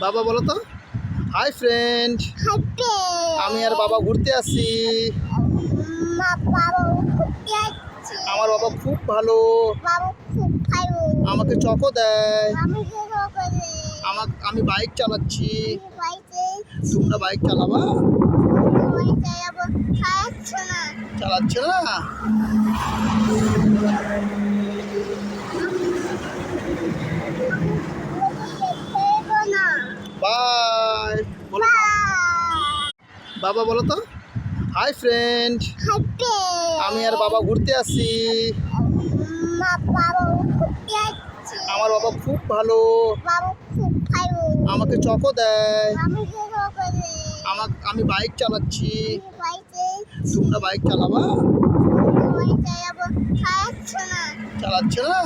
বাবা বলো তো। হাই ফ্রেন্ড, আমি আর বাবা ঘুরতে আসছি। আমার বাবা খুব ভালো, আমাকে চকো দেয়। আমি বাইক চালাচ্ছি, তোমরা বাইক চালাবা? চালাচ্ছে না? বাই বলো তো। বাবা বলো তো। হাই ফ্রেন্ড, আমি আর বাবা ঘুরতে আসছি। আমার বাবা খুব ভালো, আমাকে চকো দেয়। আমি বাইক চালাচ্ছি, তোমরা বাইক চালাবা? চালাচ্ছে না?